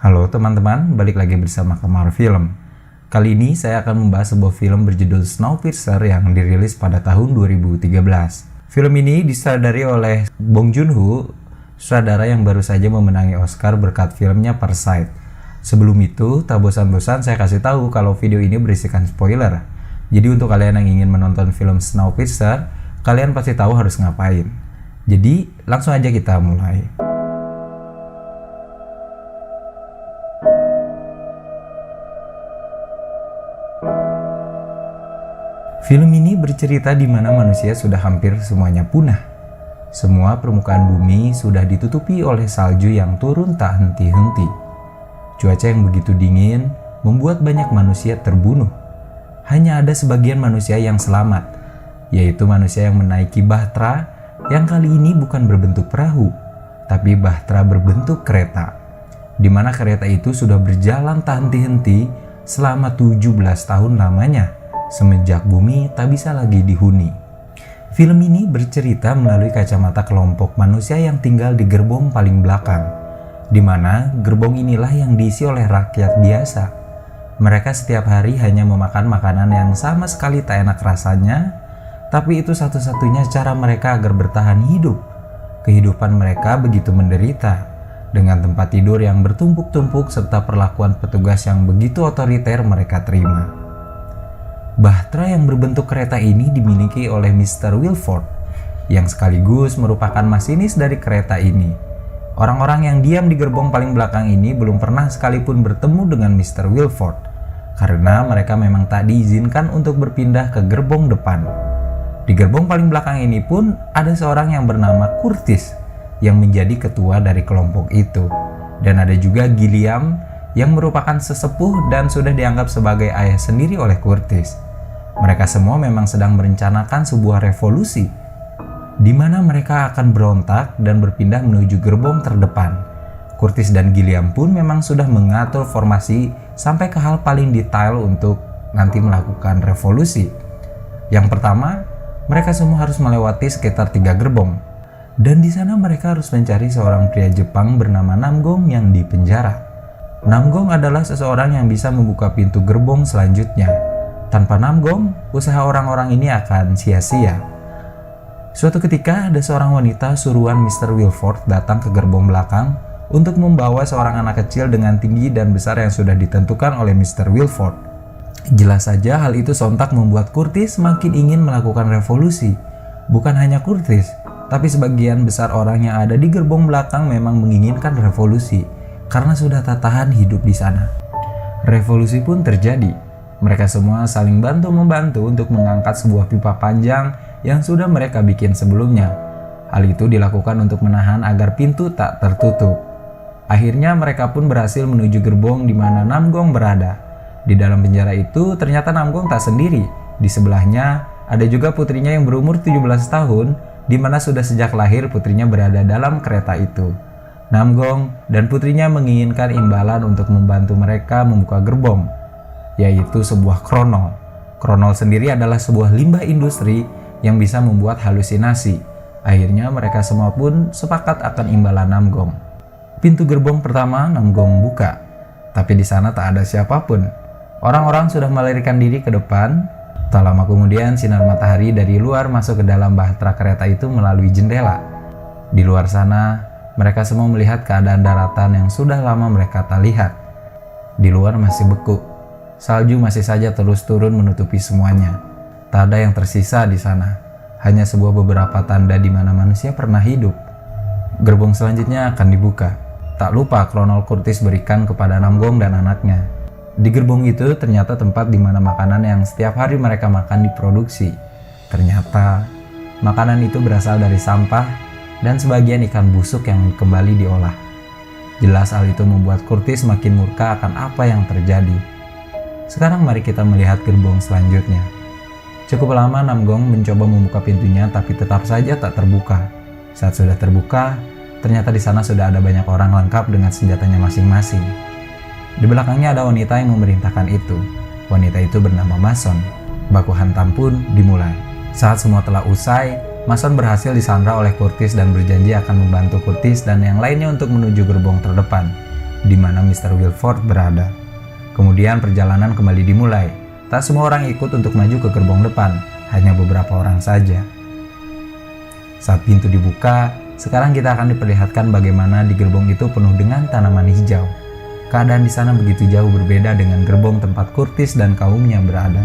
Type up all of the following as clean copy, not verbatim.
Halo teman-teman, balik lagi bersama Kamar Film. Kali ini saya akan membahas sebuah film berjudul Snowpiercer yang dirilis pada tahun 2013. Film ini disutradari oleh Bong Joon-ho, sutradara yang baru saja memenangi Oscar berkat filmnya Parasite. Sebelum itu, tak bosan-bosan saya kasih tahu kalau video ini berisikan spoiler. Jadi untuk kalian yang ingin menonton film Snowpiercer, kalian pasti tahu harus ngapain. Jadi langsung aja kita mulai. Film ini bercerita di mana manusia sudah hampir semuanya punah. Semua permukaan bumi sudah ditutupi oleh salju yang turun tak henti-henti. Cuaca yang begitu dingin membuat banyak manusia terbunuh. Hanya ada sebagian manusia yang selamat, yaitu manusia yang menaiki bahtera yang kali ini bukan berbentuk perahu, tapi bahtera berbentuk kereta. Di mana kereta itu sudah berjalan tak henti-henti selama 17 tahun lamanya. Semenjak bumi tak bisa lagi dihuni. Film ini bercerita melalui kacamata kelompok manusia yang tinggal di gerbong paling belakang, di mana gerbong inilah yang diisi oleh rakyat biasa. Mereka setiap hari hanya memakan makanan yang sama sekali tak enak rasanya, tapi itu satu-satunya cara mereka agar bertahan hidup. Kehidupan mereka begitu menderita, dengan tempat tidur yang bertumpuk-tumpuk serta perlakuan petugas yang begitu otoriter mereka terima. Bahtera yang berbentuk kereta ini dimiliki oleh Mr. Wilford, yang sekaligus merupakan masinis dari kereta ini. Orang-orang yang diam di gerbong paling belakang ini belum pernah sekalipun bertemu dengan Mr. Wilford, karena mereka memang tak diizinkan untuk berpindah ke gerbong depan. Di gerbong paling belakang ini pun ada seorang yang bernama Curtis, yang menjadi ketua dari kelompok itu. Dan ada juga Gilliam, yang merupakan sesepuh dan sudah dianggap sebagai ayah sendiri oleh Curtis. Mereka semua memang sedang merencanakan sebuah revolusi, di mana mereka akan berontak dan berpindah menuju gerbong terdepan. Curtis dan Gilliam pun memang sudah mengatur formasi sampai ke hal paling detail untuk nanti melakukan revolusi. Yang pertama, mereka semua harus melewati sekitar 3 gerbong, dan di sana mereka harus mencari seorang pria Jepang bernama Namgong yang dipenjara. Namgong adalah seseorang yang bisa membuka pintu gerbong selanjutnya. Tanpa Namgong, usaha orang-orang ini akan sia-sia. Suatu ketika ada seorang wanita suruhan Mr. Wilford datang ke gerbong belakang untuk membawa seorang anak kecil dengan tinggi dan besar yang sudah ditentukan oleh Mr. Wilford. Jelas saja hal itu sontak membuat Curtis semakin ingin melakukan revolusi. Bukan hanya Curtis, tapi sebagian besar orang yang ada di gerbong belakang memang menginginkan revolusi, karena sudah tak tahan hidup di sana. Revolusi pun terjadi. Mereka semua saling bantu-membantu untuk mengangkat sebuah pipa panjang yang sudah mereka bikin sebelumnya. Hal itu dilakukan untuk menahan agar pintu tak tertutup. Akhirnya mereka pun berhasil menuju gerbong di mana Namgong berada. Di dalam penjara itu ternyata Namgong tak sendiri. Di sebelahnya ada juga putrinya yang berumur 17 tahun, di mana sudah sejak lahir putrinya berada dalam kereta itu. Namgong dan putrinya menginginkan imbalan untuk membantu mereka membuka gerbong, yaitu sebuah kronol. Kronol sendiri adalah sebuah limbah industri yang bisa membuat halusinasi. Akhirnya mereka semua pun sepakat akan imbalan Namgong. Pintu gerbong pertama Namgong buka, tapi di sana tak ada siapapun. Orang-orang sudah melarikan diri ke depan. Tak lama kemudian sinar matahari dari luar masuk ke dalam bahtera kereta itu melalui jendela. Di luar sana, mereka semua melihat keadaan daratan yang sudah lama mereka tak lihat. Di luar masih beku. Salju masih saja terus turun menutupi semuanya. Tak ada yang tersisa di sana. Hanya sebuah beberapa tanda di mana manusia pernah hidup. Gerbong selanjutnya akan dibuka. Tak lupa kronol Curtis berikan kepada Namgong dan anaknya. Di gerbong itu ternyata tempat di mana makanan yang setiap hari mereka makan diproduksi. Ternyata makanan itu berasal dari sampah dan sebagian ikan busuk yang kembali diolah. Jelas hal itu membuat Curtis makin murka akan apa yang terjadi. Sekarang mari kita melihat gerbong selanjutnya. Cukup lama Namgong mencoba membuka pintunya tapi tetap saja tak terbuka. Saat sudah terbuka, ternyata di sana sudah ada banyak orang lengkap dengan senjatanya masing-masing. Di belakangnya ada wanita yang memerintahkan itu. Wanita itu bernama Mason. Baku hantam pun dimulai. Saat semua telah usai, Mason berhasil disandra oleh Curtis dan berjanji akan membantu Curtis dan yang lainnya untuk menuju gerbong terdepan. di mana Mr. Wilford berada. Kemudian perjalanan kembali dimulai. Tak semua orang ikut untuk maju ke gerbong depan, hanya beberapa orang saja. Saat pintu dibuka, sekarang kita akan diperlihatkan bagaimana di gerbong itu penuh dengan tanaman hijau. Keadaan di sana begitu jauh berbeda dengan gerbong tempat Curtis dan kaumnya berada.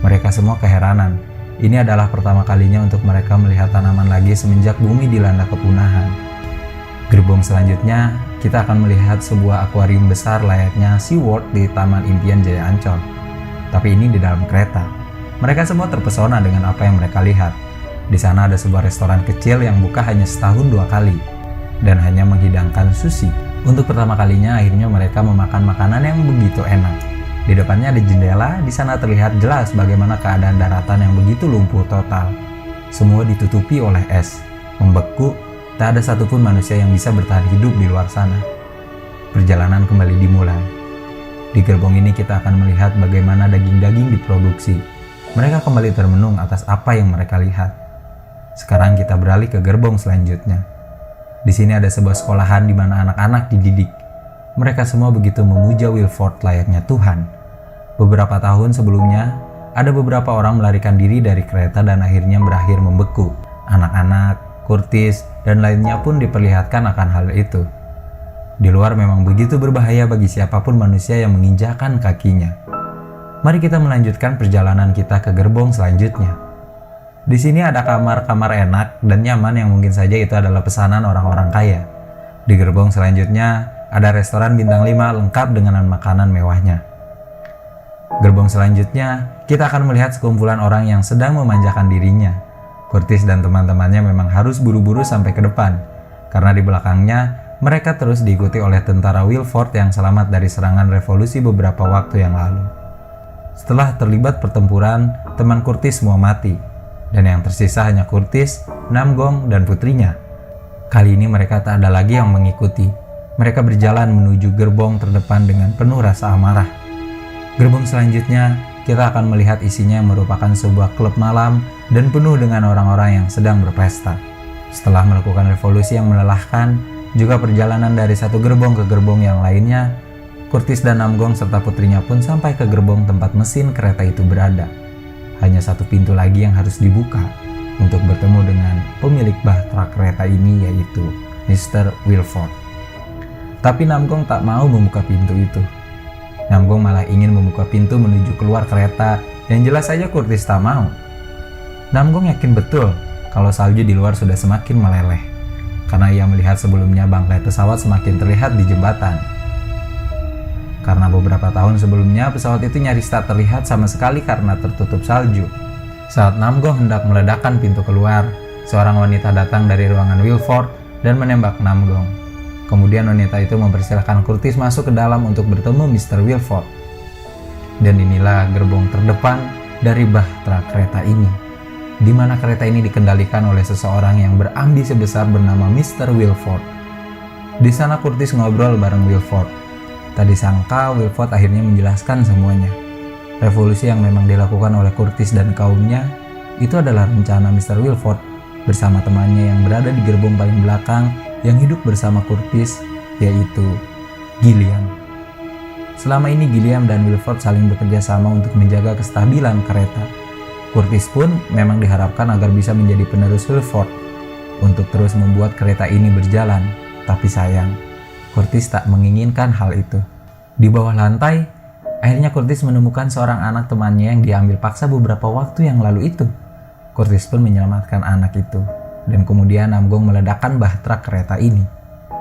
Mereka semua keheranan. Ini adalah pertama kalinya untuk mereka melihat tanaman lagi semenjak bumi dilanda kepunahan. Gerbong selanjutnya, kita akan melihat sebuah akuarium besar layaknya SeaWorld di Taman Impian Jaya Ancol. Tapi ini di dalam kereta. Mereka semua terpesona dengan apa yang mereka lihat. Di sana ada sebuah restoran kecil yang buka hanya setahun 2 kali dan hanya menghidangkan sushi. Untuk pertama kalinya akhirnya mereka memakan makanan yang begitu enak. Di depannya ada jendela, di sana terlihat jelas bagaimana keadaan daratan yang begitu lumpuh total. Semua ditutupi oleh es, membeku, tak ada satupun manusia yang bisa bertahan hidup di luar sana. Perjalanan kembali dimulai. Di gerbong ini kita akan melihat bagaimana daging-daging diproduksi. Mereka kembali termenung atas apa yang mereka lihat. Sekarang kita beralih ke gerbong selanjutnya. Di sini ada sebuah sekolahan di mana anak-anak dididik. Mereka semua begitu memuja Wilford layaknya Tuhan. Beberapa tahun sebelumnya, ada beberapa orang melarikan diri dari kereta dan akhirnya berakhir membeku. Anak-anak, Curtis, dan lainnya pun diperlihatkan akan hal itu. Di luar memang begitu berbahaya bagi siapapun manusia yang menginjakan kakinya. Mari kita melanjutkan perjalanan kita ke gerbong selanjutnya. Di sini ada kamar-kamar enak dan nyaman yang mungkin saja itu adalah pesanan orang-orang kaya. Di gerbong selanjutnya, ada restoran bintang 5 lengkap dengan makanan mewahnya. Gerbong selanjutnya, kita akan melihat sekumpulan orang yang sedang memanjakan dirinya. Curtis dan teman-temannya memang harus buru-buru sampai ke depan, karena di belakangnya mereka terus diikuti oleh tentara Wilford yang selamat dari serangan revolusi beberapa waktu yang lalu. Setelah terlibat pertempuran, teman Curtis semua mati, dan yang tersisa hanya Curtis, Namgong, dan putrinya. Kali ini mereka tak ada lagi yang mengikuti. Mereka berjalan menuju gerbong terdepan dengan penuh rasa amarah. Gerbong selanjutnya, kita akan melihat isinya yang merupakan sebuah klub malam dan penuh dengan orang-orang yang sedang berpesta. Setelah melakukan revolusi yang melelahkan, juga perjalanan dari satu gerbong ke gerbong yang lainnya, Curtis dan Namgong serta putrinya pun sampai ke gerbong tempat mesin kereta itu berada. Hanya satu pintu lagi yang harus dibuka untuk bertemu dengan pemilik bahtera kereta ini, yaitu Mr. Wilford. Tapi Namgong tak mau membuka pintu itu. Namgong malah ingin membuka pintu menuju keluar kereta, yang jelas saja Curtis tak mau. Namgong yakin betul kalau salju di luar sudah semakin meleleh, karena ia melihat sebelumnya bangkai pesawat semakin terlihat di jembatan. Karena beberapa tahun sebelumnya pesawat itu nyaris tak terlihat sama sekali karena tertutup salju. Saat Namgong hendak meledakkan pintu keluar, seorang wanita datang dari ruangan Wilford dan menembak Namgong. Kemudian wanita itu mempersilahkan Curtis masuk ke dalam untuk bertemu Mr. Wilford. Dan inilah gerbong terdepan dari bahtera kereta ini, di mana kereta ini dikendalikan oleh seseorang yang berambisi besar bernama Mr. Wilford. Di sana Curtis ngobrol bareng Wilford. Tak disangka Wilford akhirnya menjelaskan semuanya. Revolusi yang memang dilakukan oleh Curtis dan kaumnya itu adalah rencana Mr. Wilford bersama temannya yang berada di gerbong paling belakang yang hidup bersama Curtis, yaitu Gilliam. Selama ini Gilliam dan Wilford saling bekerja sama untuk menjaga kestabilan kereta. Curtis pun memang diharapkan agar bisa menjadi penerus Wilford untuk terus membuat kereta ini berjalan. Tapi sayang, Curtis tak menginginkan hal itu. Di bawah lantai, akhirnya Curtis menemukan seorang anak temannya yang diambil paksa beberapa waktu yang lalu itu. Curtis pun menyelamatkan anak itu. Dan kemudian Namgong meledakkan bahtera kereta ini.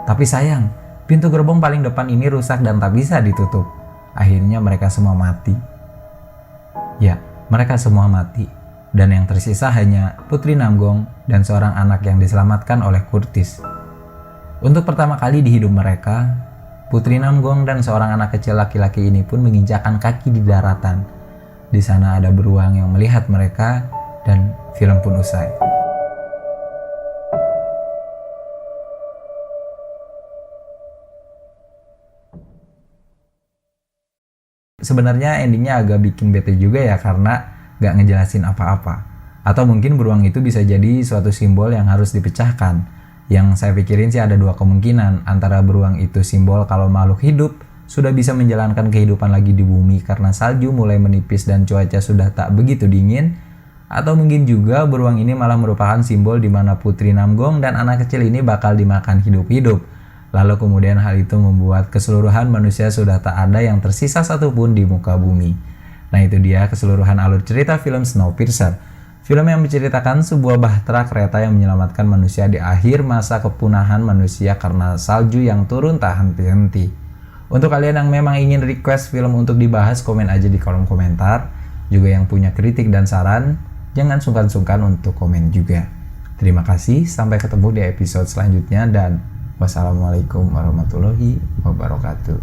Tapi sayang, pintu gerbong paling depan ini rusak dan tak bisa ditutup. Akhirnya mereka semua mati. Ya, mereka semua mati. Dan yang tersisa hanya putri Namgong dan seorang anak yang diselamatkan oleh Curtis. Untuk pertama kali di hidup mereka, putri Namgong dan seorang anak kecil laki-laki ini pun menginjakkan kaki di daratan. Di sana ada beruang yang melihat mereka dan film pun usai. Sebenarnya endingnya agak bikin bete juga ya, karena gak ngejelasin apa-apa. Atau mungkin beruang itu bisa jadi suatu simbol yang harus dipecahkan. Yang saya pikirin sih ada dua kemungkinan, antara beruang itu simbol kalau makhluk hidup sudah bisa menjalankan kehidupan lagi di bumi karena salju mulai menipis dan cuaca sudah tak begitu dingin, atau mungkin juga beruang ini malah merupakan simbol di mana Putri Namgong dan anak kecil ini bakal dimakan hidup-hidup. Lalu kemudian hal itu membuat keseluruhan manusia sudah tak ada yang tersisa satupun di muka bumi. Nah itu dia keseluruhan alur cerita film Snowpiercer. Film yang menceritakan sebuah bahtera kereta yang menyelamatkan manusia di akhir masa kepunahan manusia karena salju yang turun tak henti-henti. Untuk kalian yang memang ingin request film untuk dibahas, komen aja di kolom komentar. Juga yang punya kritik dan saran, jangan sungkan-sungkan untuk komen juga. Terima kasih, sampai ketemu di episode selanjutnya dan wassalamualaikum warahmatullahi wabarakatuh.